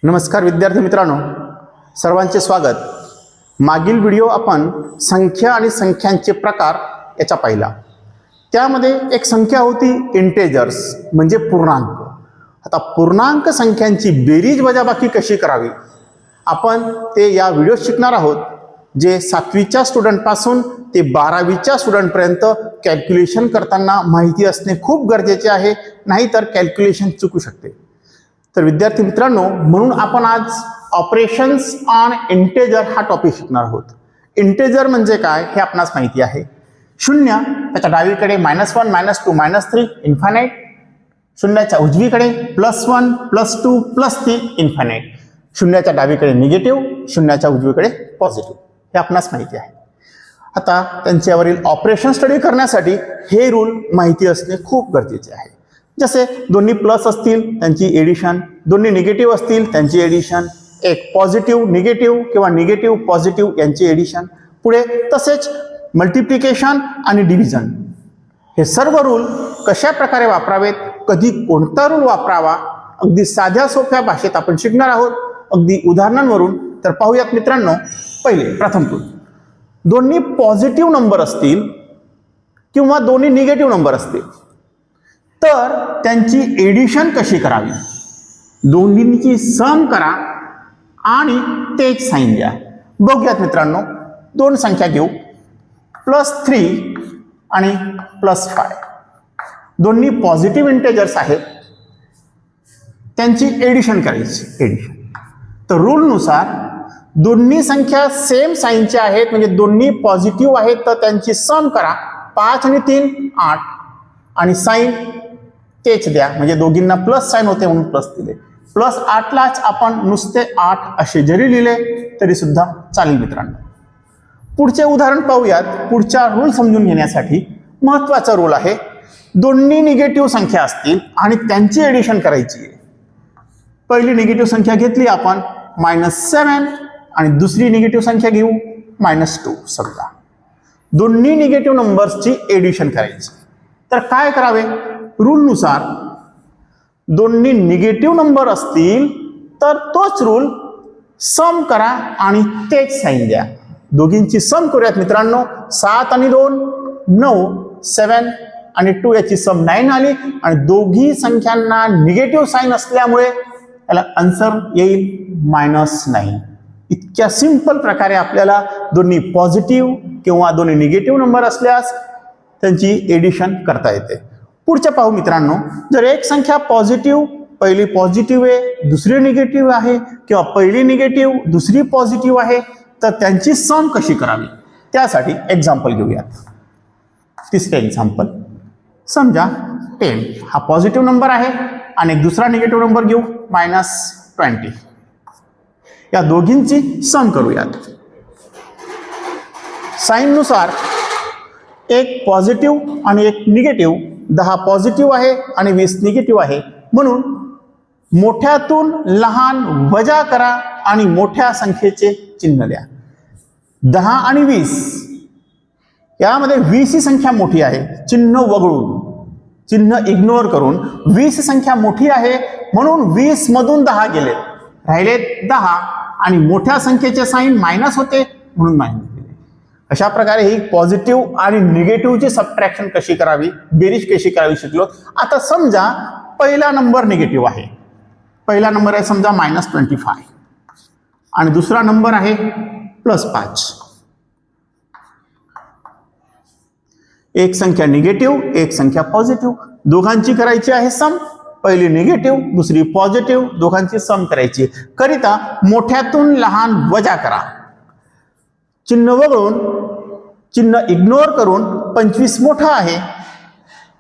नमस्कार विद्यार्थी मित्रांनो, सर्वांचे स्वागत। मागील व्हिडिओ आपण संख्या आणि संख्यांचे प्रकार याचा पाहिला। त्यामध्ये एक संख्या होती इंटेजर्स म्हणजे पूर्णांक। आता पूर्णांक संख्यांची बेरीज वजाबाकी कशी करावी आपण ते या व्हिडिओत शिकणार आहोत, जे 7वीच्या स्टुडंट पासून ते 12वीच्या स्टुडंट पर्यंत कॅल्क्युलेशन करताना माहिती असणे खूप गरजेचे आहे, नाहीतर कॅल्क्युलेशन चुकू शकते। तर विद्यार्थी मित्रांनो, म्हणून आपण आज ऑपरेशन्स ऑन इंटेजर हा टॉपिक शिकणार आहोत। इंटेजर म्हणजे काय हे आपणास माहिती आहे। शून्य त्याच्या डावीकडे -1 -2 -3 इन्फायनाइट, शून्याच्या उजवीकडे +1 +2 +3 इन्फायनाइट, शून्याच्या डावीकडे निगेटिव्ह, शून्याच्या उजवीकडे पॉझिटिव्ह, हे आपणास माहिती आहे। आता त्यांच्यावरील ऑपरेशन स्टडी करण्यासाठी हे रूल माहिती असणे खूप गरजेचे आहे। जसे दोन्ही प्लस असतील त्यांची एडिशन, दोन्ही निगेटिव्ह असतील त्यांची एडिशन, एक पॉझिटिव्ह निगेटिव्ह किंवा निगेटिव्ह पॉझिटिव्ह यांची एडिशन, पुढे तसेच मल्टिप्लिकेशन आणि डिव्हिजन, हे सर्व रूल कशा प्रकारे वापरावेत, कधी कोणता रूल वापरावा, अगदी साध्या सोप्या भाषेत आपण शिकणार आहोत, अगदी उदाहरणांवरून। तर पाहूयात मित्रांनो। पहिले प्रथम रूल, दोन्ही पॉझिटिव्ह नंबर असतील किंवा दोन्ही निगेटिव्ह नंबर असतील तर त्यांची एडिशन कशी करावी। दोन्हींची सम करा आणि तेच साइन द्या। बघूयात मित्रांनो, दोन संख्या घेऊ, +3 आणि +5, दोन्ही पॉझिटिव्ह इंटेजर्स आहेत, त्यांची एडिशन करायची। एडिशन तर रूल नुसार दोन्ही संख्या सेम साइनच्या आहेत, म्हणजे दोन्ही पॉझिटिव्ह आहेत, तर त्यांची सम करा। 5 आणि 3 8 आणि साइन तेच द्या, म्हणजे दोघींना प्लस साइन होते म्हणून प्लस दिले। +8लाच आपण नुसते 8 असे जरी लिहिले तरी सुद्धा चालेल मित्रांनो। पुढचे उदाहरण पाहूयात। पुढचा रूल समजून घेण्यासाठी महत्त्वाचा रूल आहे, दोन्ही निगेटिव्ह संख्या असतील आणि त्यांची एडिशन करायची आहे। पहिली निगेटिव्ह संख्या घेतली आपण -7 आणि दुसरी निगेटिव्ह संख्या घेऊ -2। समजा दोन्ही निगेटिव्ह नंबर्सची एडिशन करायची, तर काय करावे। रूल नुसार दोन्ही निगेटिव्ह नंबर असतील तर तोच रूल, सम करा आणि तेच साइन द्या। दोघींची सम करूयात मित्रांनो। 7 आणि 2 9, 7 आणि 2 याची सम 9 आली, आणि दोघी संख्यांना निगेटिव्ह साइन असल्यामुळे याला आन्सर येईल -9। इतक्या सिंपल प्रकारे आपल्याला दोन्ही पॉझिटिव्ह किंवा दोन्ही निगेटिव्ह नंबर असल्यास त्यांची एडिशन करता येते। पुढच्या पाहू मित्रांनो, जर एक संख्या पॉझिटिव्ह, पहिली पॉझिटिव्ह आहे दुसरी निगेटिव्ह आहे, किंवा पहिली निगेटिव्ह दुसरी पॉझिटिव्ह आहे, तर त्यांची सम कशी करावी त्यासाठी एक्झाम्पल घेऊयात। तिसरे एक्झाम्पल, समजा 10 हा पॉझिटिव्ह नंबर आहे आणि एक दुसरा निगेटिव्ह नंबर घेऊ -20, या दोघींची सम करूयात। साइन नुसार एक पॉझिटिव्ह आणि एक निगेटिव्ह, 10 पॉझिटिव्ह आहे आणि 20 निगेटिव्ह आहे, म्हणून मोठ्यातून लहान वजा करा आणि मोठ्या संख्येचे चिन्ह द्या। 10 आणि 20 यामध्ये 20 ही संख्या मोठी आहे, चिन्ह वगळून, चिन्ह इग्नोर करून 20 संख्या मोठी आहे म्हणून 20 मधून 10 गेले, राहिले 10, आणि मोठ्या संख्येचे साइन मायनस होते म्हणून मायनस दिले। अशा प्रकारे ही पॉझिटिव्ह आणि निगेटिव्हची सबट्रॅक्शन कशी करावी, बेरीज कशी करावी शिकलो। आता समजा पहिला नंबर निगेटिव्ह आहे, पहिला नंबर आहे समजा -25 आणि दुसरा नंबर आहे +5। एक संख्या निगेटिव्ह एक संख्या पॉझिटिव्ह, दोघांची करायची आहे सम। पहिली निगेटिव्ह दुसरी पॉझिटिव्ह, दोघांची सम करायची करिता मोठ्यातून लहान वजा करा, चिन्ह वगळून, चिन्ह इग्नोर करून 25 मोठा आहे,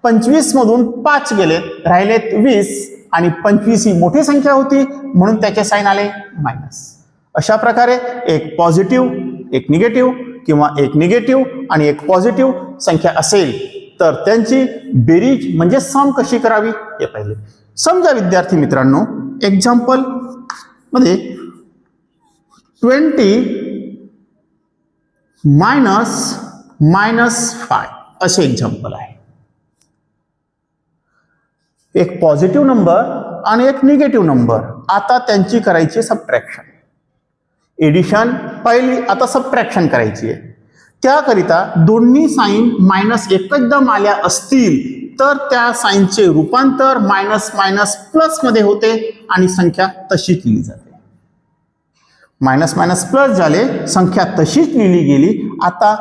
25 मधून 5 गेलेत, राहिलेत 20, आणि 25 ही मोठी संख्या होती म्हणून त्याचे साइन आले मायनस। अशा प्रकारे एक पॉझिटिव्ह एक निगेटिव्ह किंवा एक निगेटिव्ह आणि एक पॉझिटिव्ह संख्या असेल तर त्यांची बेरीज म्हणजे सम कशी करावी हे पाहिले। समजा विद्यार्थी मित्रांनो, एक्झाम्पल मध्ये 20 -5 असे एक्झाम्पल आहे। एक पॉझिटिव्ह नंबर आणि एक निगेटिव्ह नंबर, आता त्यांची करायची सबट्रॅक्शन. एडिशन पहिली, आता सबट्रॅक्शन करायची आहे. त्याकरिता दोन्ही साईन मायनस एकदम आल्या असतील तर त्या साईनचे रूपांतर मायनस मायनस प्लस मध्ये होते आणि संख्या तशी लिहिली जाते. मायनस मायनस प्लस झाले, संख्या तशीच लिहिली गेली. आता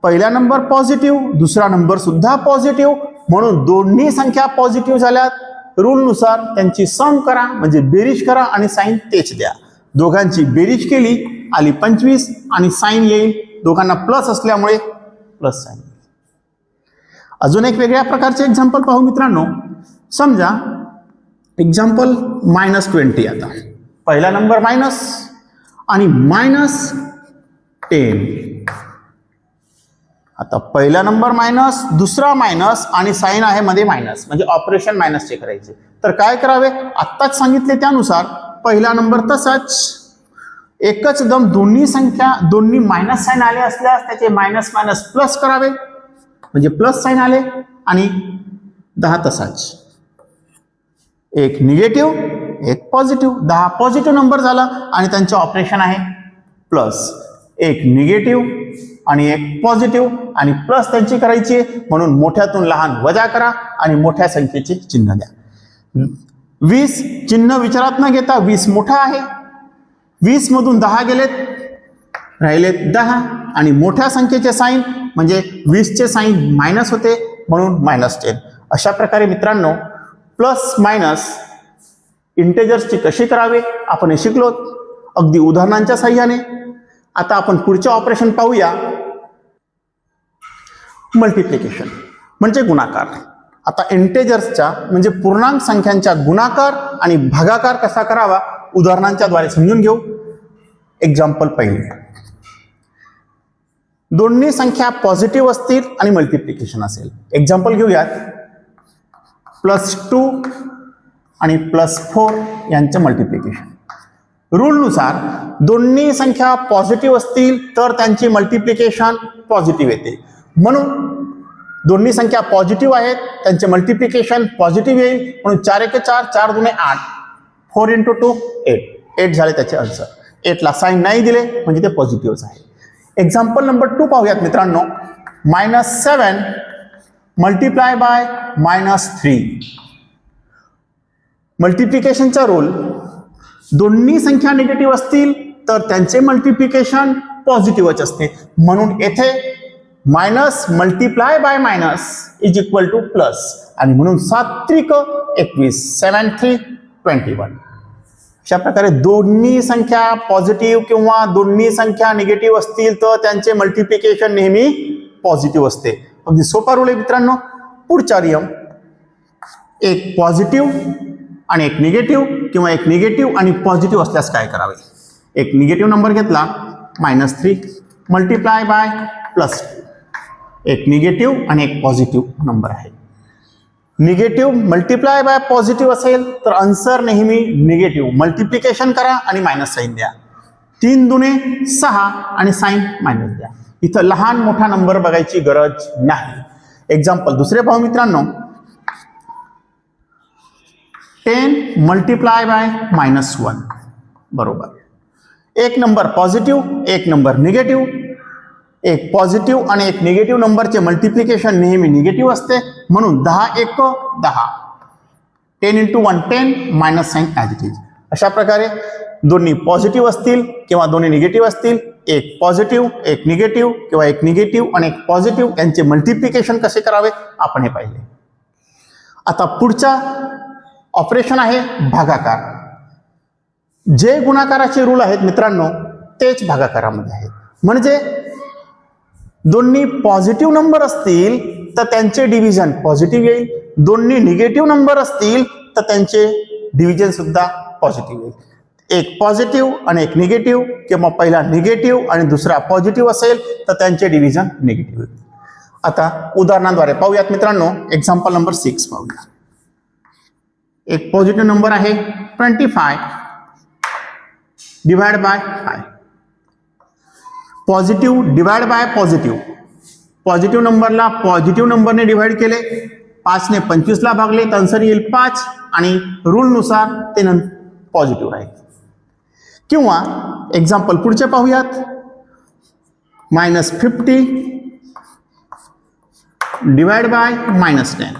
पहिला नंबर पॉझिटिव्ह, दुसरा नंबर सुद्धा पॉझिटिव्ह, म्हणून दोन्ही संख्या पॉझिटिव्ह झाल्यात. रूलनुसार त्यांची सम करा म्हणजे बेरीज करा आणि साईन तेच द्या. दोघांची बेरीज केली, आली 25 आणि साईन येईल. दोघांना प्लस असल्यामुळे प्लस साईन. अजून एक वेगळ्या प्रकारचे एक्झाम्पल पाहू मित्रांनो. समजा एक्झाम्पल -20. आता पहिला नंबर मायनस आणि -10. आता पहिला नंबर मायनस, दुसरा मायनस आणि साईन आहे मध्ये मायनस, म्हणजे ऑपरेशन मायनसचे करायचे. तर काय करावे, आत्ताच सांगितले त्यानुसार पहिला नंबर तसाच एकच दम दोन्ही संख्या दोन्ही मायनस साईन आले असल्यास त्याचे मायनस मायनस प्लस करावे म्हणजे प्लस साईन आले आणि 10 तसाच. एक निगेटिव्ह एक पॉझिटिव्ह, 10 पॉझिटिव्ह नंबर झाला आणि त्यांचे ऑपरेशन आहे प्लस. एक निगेटिव्ह आणि एक पॉझिटिव्ह आणि प्लस त्यांची करायची, म्हणून मोठ्यातून लहान वजा करा आणि मोठ्या संख्येचे चिन्ह द्या. 20 चिन्ह विचारात न घेता 20 मोठा आहे, 20 मधून 10 गेलेत, राहिलेत 10 आणि मोठ्या संख्येचे साईन म्हणजे 20 चे साईन मायनस होते म्हणून -10. अशा प्रकारे मित्रांनो प्लस मायनस इंटेजर्सची कशी करावे आपण हे शिकलो अगदी उदाहरणांच्या साह्याने. आता आपण पुढचे ऑपरेशन पाहूया. मल्टिप्लिकेशन म्हणजे गुणाकार. आता इंटेजर्सच्या म्हणजे पूर्णांक संख्यांच्या गुणाकार आणि भागाकार कसा करावा उदाहरणांच्या द्वारे समजून घेऊ. एक्झाम्पल पहिले, दोन्ही संख्या पॉझिटिव्ह असतील आणि मल्टिप्लिकेशन असेल. एक्झाम्पल घेऊयात. +2 आणि +4 यांचे मल्टिप्लिकेशन. रूलनुसार दोन्ही संख्या पॉझिटिव्ह असतील तर त्यांची मल्टिप्लिकेशन पॉझिटिव्ह येते, म्हणून दोन्ही संख्या पॉझिटिव्ह आहेत त्यांचे मल्टिप्लिकेशन पॉझिटिव्ह येईल, म्हणून 4 × 4 4 × 8 4 × 2 8 झाले त्याचे आन्सर. 8 ला साईन नाही दिले म्हणजे ते पॉझिटिव्हच आहे. एक्झाम्पल नंबर 2 पाहूयात मित्रांनो. -7 मल्टिप्लाय बाय -3. मल्टिप्लिकेशनचा रूल, दोन्ही संख्या निगेटिव्ह असतील तर त्यांचे मल्टिप्लिकेशन पॉझिटिव्हच असते, म्हणून येथे minus multiply by minus is equal two plus आणि म्हणून 7 × 21 7 × 3 21. अशा प्रकारे दोन्ही संख्या पॉझिटिव्ह किंवा दोन्ही संख्या निगेटिव्ह असतील तर त्यांचे मल्टिप्लिकेशन नेहमी पॉझिटिव्ह असते. अगदी सोपा रूल आहे मित्रांनो. पुढचा नियम, एक पॉझिटिव्ह आणि एक निगेटिव्ह किंवा एक निगेटिव्ह आणि पॉझिटिव्ह असल्यास काय करावे. एक निगेटिव्ह नंबर घेतला -3 मल्टिप्लाय बाय +2. एक निगेटिव्ह आणि एक पॉझिटिव्ह नंबर आहे. निगेटिव्ह मल्टिप्लाय बाय पॉझिटिव्ह असेल तर आन्सर नेहमी निगेटिव्ह. मल्टिप्लिकेशन करा आणि मायनस साईन द्या. 3 दुने 6 आणि साईन मायनस द्या. इथं लहान मोठा नंबर बघायची गरज नाही. एक्झाम्पल दुसरे पाहू मित्रांनो. 10 मल्टिप्लाय बाय -1 बरोबर. एक नंबर पॉझिटिव्ह एक नंबर निगेटिव्ह. एक पॉझिटिव्ह आणि एक निगेटिव्ह नंबरचे मल्टिप्लिकेशन नेहमी निगेटिव्ह असते, म्हणून 10 × 1 10 10 × 1 10 minus sign as it is. अशा प्रकारे दोन्ही पॉझिटिव्ह असतील किंवा दोन्ही निगेटिव्ह असतील, एक पॉझिटिव्ह एक निगेटिव्ह किंवा एक निगेटिव्ह आणि एक पॉझिटिव्ह यांचे मल्टिप्लिकेशन कसे करावे आपण हे पाहिले. आता पुढचा ऑपरेशन आहे भागाकार. जे गुणाकाराचे रूल आहेत मित्रांनो तेच भागाकारामध्ये आहेत. म्हणजे दोन्ही पॉझिटिव्ह नंबर असतील तर त्यांचे डिव्हिजन पॉझिटिव्ह येईल, दोन्ही निगेटिव्ह नंबर असतील तर त्यांचे डिव्हिजन सुद्धा पॉझिटिव्ह येईल. एक पॉझिटिव्ह आणि एक निगेटिव्ह किंवा पहिला निगेटिव्ह आणि दुसरा पॉझिटिव्ह असेल तर त्यांचे डिव्हिजन निगेटिव्ह येईल. आता उदाहरणाद्वारे पाहूयात मित्रांनो. एक्झाम्पल नंबर 6 पाहूया. एक पॉझिटिव्ह नंबर आहे 25 divide by 5. Positive divide by positive. Positive नंबरला पॉझिटिव्ह नंबरने डिवाइड केले, 5 ने 25 ला भागले तर आन्सर येईल 5 आणि रूलनुसार ते पॉझिटिव्ह राहील. किंवा एक्झाम्पल पुढचे पाहूयात. -50 divide by -10.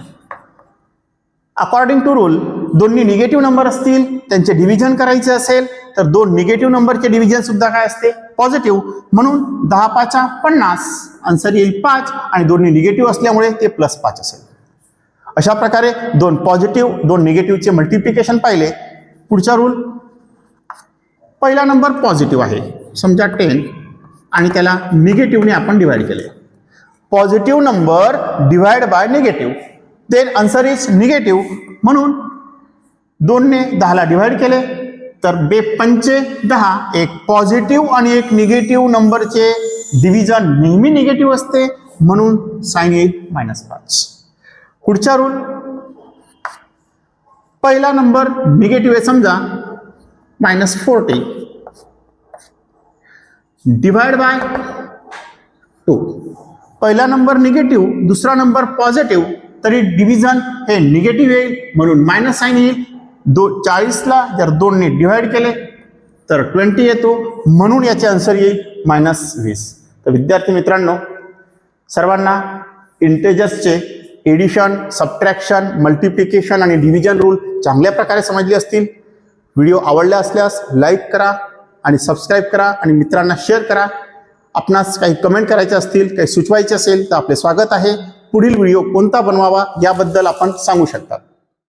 According to rule दोन्ही निगेटिव्ह नंबर असतील, त्यांचे डिव्हिजन करायचे असेल तर दोन निगेटिव्ह नंबरचे डिव्हिजन सुद्धा काय असते? पॉझिटिव्ह. म्हणून 10 5 50, आन्सर येईल 5 आणि दोन्ही निगेटिव्ह असल्यामुळे ते +5 असेल. अशा प्रकारे दोन पॉझिटिव्ह दोन निगेटिव्हचे मल्टिप्लिकेशन पाहिले. पुढचा रूल, पहिला नंबर पॉझिटिव्ह आहे समजा 10 आणि त्याला निगेटिव्हने आपण डिवाइड केले. Positive number divide by negative, then answer is negative. म्हणून 2ने 10ला डिवाइड केले तर 2 पंचे 10. एक पॉझिटिव्ह आणि एक निगेटिव्ह नंबरचे डिव्हिजन नेहमी निगेटिव्ह असते, म्हणून साइन येईल -5. पुढचा रूल, पहिला नंबर निगेटिव्ह आहे समजा -40 डिवाइड बाय 2. पहिला नंबर निगेटिव्ह दुसरा नंबर पॉझिटिव्ह तरी डिव्हिजन हे निगेटिव्ह येईल, म्हणून मायनस साइन येईल. 40ला जर 2ने डिवाइड केले तर 20 येतो, म्हणून याचे आन्सर येईल -20. तर विद्यार्थी मित्रांनो, सर्वांना इंटेजर्सचे एडिशन, सबट्रॅक्शन, मल्टिप्लिकेशन आणि डिव्हिजन रूल चांगल्या प्रकारे समजले असतील. व्हिडिओ आवडला असल्यास लाईक करा आणि सबस्क्राईब करा आणि मित्रांना शेअर करा. आपणास काही कमेंट करायचे असतील, काही सुचवायचे असेल तर आपले स्वागत आहे. पुढील व्हिडिओ कोणता बनवावा याबद्दल आपण सांगू शकता.